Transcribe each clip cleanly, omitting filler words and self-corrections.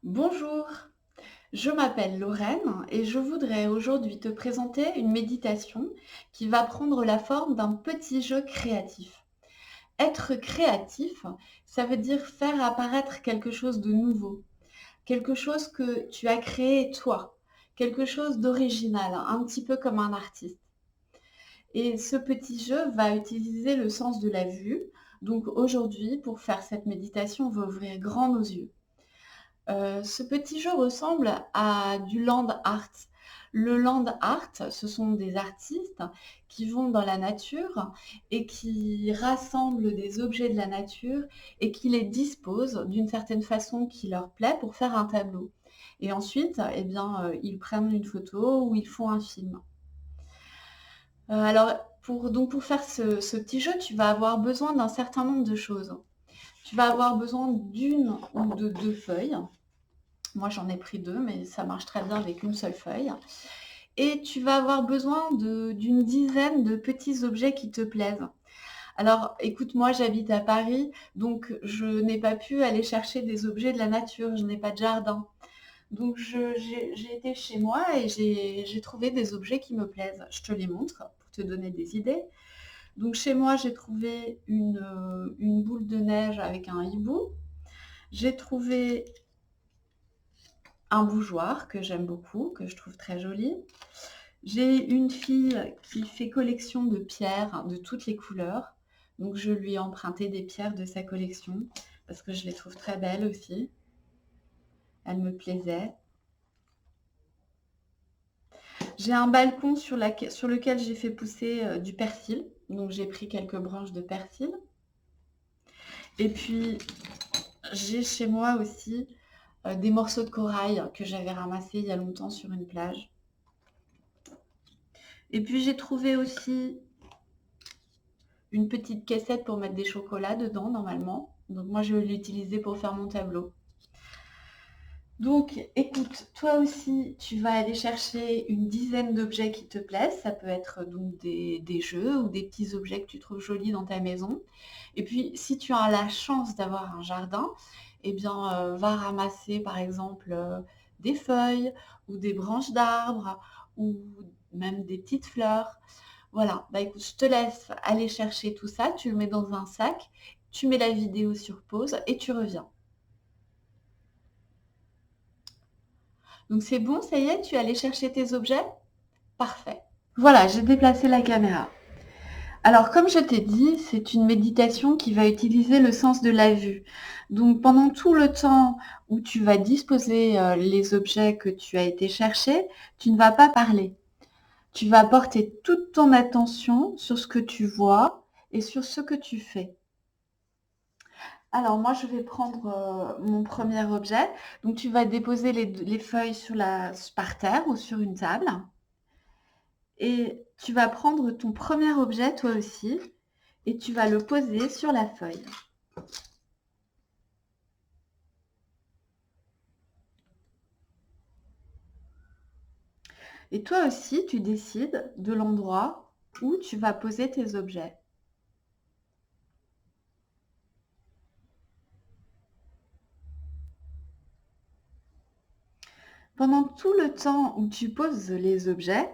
Bonjour, je m'appelle Lorraine et je voudrais aujourd'hui te présenter une méditation qui va prendre la forme d'un petit jeu créatif. Être créatif, ça veut dire faire apparaître quelque chose de nouveau, quelque chose que tu as créé toi, quelque chose d'original, un petit peu comme un artiste. Et ce petit jeu va utiliser le sens de la vue. Donc aujourd'hui, pour faire cette méditation, on va ouvrir grand nos yeux. Ce petit jeu ressemble à du land art. Le land art, ce sont des artistes qui vont dans la nature et qui rassemblent des objets de la nature et qui les disposent d'une certaine façon qui leur plaît pour faire un tableau. Et ensuite, eh bien, ils prennent une photo ou ils font un film. Alors pour faire ce petit jeu, tu vas avoir besoin d'un certain nombre de choses. Tu vas avoir besoin d'une ou de 2 feuilles. Moi, j'en ai pris 2, mais ça marche très bien avec une seule feuille. Et tu vas avoir besoin d'une dizaine de petits objets qui te plaisent. Alors, écoute, moi, j'habite à Paris, donc je n'ai pas pu aller chercher des objets de la nature, je n'ai pas de jardin. Donc, j'ai été chez moi et j'ai trouvé des objets qui me plaisent. Je te les montre pour te donner des idées. Donc, chez moi, j'ai trouvé une boule de neige avec un hibou. J'ai trouvé un bougeoir que j'aime beaucoup, que je trouve très joli. J'ai une fille qui fait collection de pierres de toutes les couleurs. Donc je lui ai emprunté des pierres de sa collection parce que je les trouve très belles aussi. Elles me plaisaient. J'ai un balcon sur lequel j'ai fait pousser du persil. Donc j'ai pris quelques branches de persil. Et puis j'ai chez moi aussi des morceaux de corail que j'avais ramassés il y a longtemps sur une plage. Et puis j'ai trouvé aussi une petite caissette pour mettre des chocolats dedans normalement. Donc moi je vais l'utiliser pour faire mon tableau. Donc écoute, toi aussi tu vas aller chercher une dizaine d'objets qui te plaisent. Ça peut être donc des jeux ou des petits objets que tu trouves jolis dans ta maison. Et puis si tu as la chance d'avoir un jardin, eh bien va ramasser par exemple des feuilles ou des branches d'arbres ou même des petites fleurs. Voilà, bah écoute, je te laisse aller chercher tout ça, tu le mets dans un sac, tu mets la vidéo sur pause et tu reviens. Donc c'est bon, ça y est, tu es allé chercher tes objets? Parfait. Voilà, j'ai déplacé la caméra. Alors comme je t'ai dit, c'est une méditation qui va utiliser le sens de la vue. Donc pendant tout le temps où tu vas disposer les objets que tu as été chercher, tu ne vas pas parler. Tu vas porter toute ton attention sur ce que tu vois et sur ce que tu fais. Alors moi, je vais prendre mon premier objet. Donc tu vas déposer les feuilles par terre ou sur une table. Et tu vas prendre ton premier objet toi aussi et tu vas le poser sur la feuille. Et toi aussi, tu décides de l'endroit où tu vas poser tes objets. Pendant tout le temps où tu poses les objets,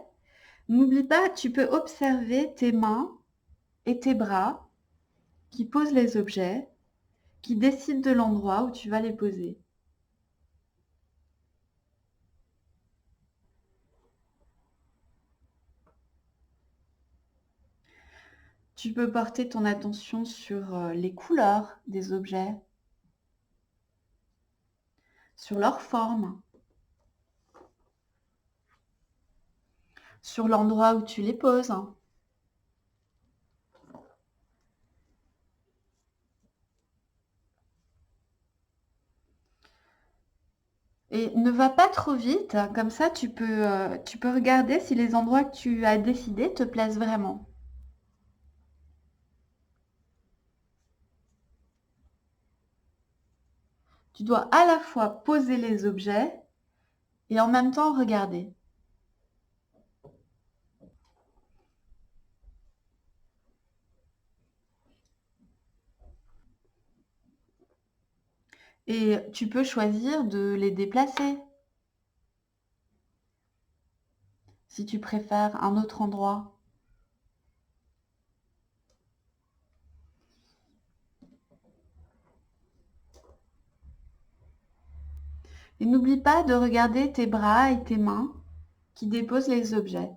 n'oublie pas, tu peux observer tes mains et tes bras qui posent les objets, qui décident de l'endroit où tu vas les poser. Tu peux porter ton attention sur les couleurs des objets, sur leur forme, sur l'endroit où tu les poses. Et ne va pas trop vite, comme ça tu peux regarder si les endroits que tu as décidés te plaisent vraiment. Tu dois à la fois poser les objets et en même temps regarder. Et tu peux choisir de les déplacer si tu préfères un autre endroit. Et n'oublie pas de regarder tes bras et tes mains qui déposent les objets.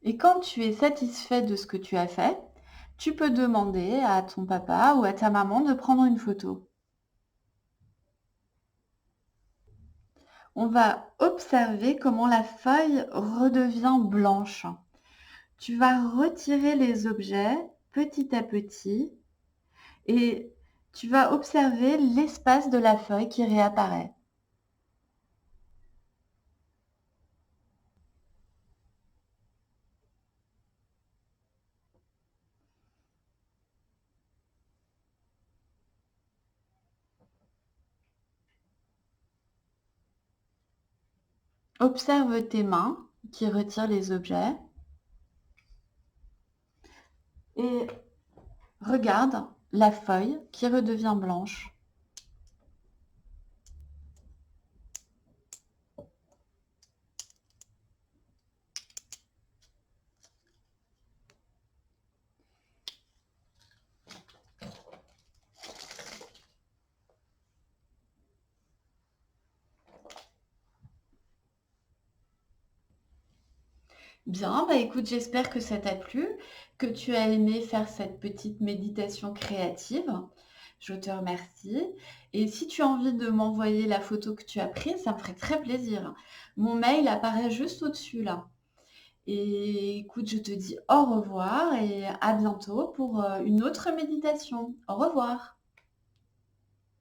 Et quand tu es satisfait de ce que tu as fait, tu peux demander à ton papa ou à ta maman de prendre une photo. On va observer comment la feuille redevient blanche. Tu vas retirer les objets petit à petit et tu vas observer l'espace de la feuille qui réapparaît. Observe tes mains qui retirent les objets et regarde la feuille qui redevient blanche. Bien, bah écoute, j'espère que ça t'a plu, que tu as aimé faire cette petite méditation créative. Je te remercie. Et si tu as envie de m'envoyer la photo que tu as prise, ça me ferait très plaisir. Mon mail apparaît juste au-dessus là. Et écoute, je te dis au revoir et à bientôt pour une autre méditation. Au revoir.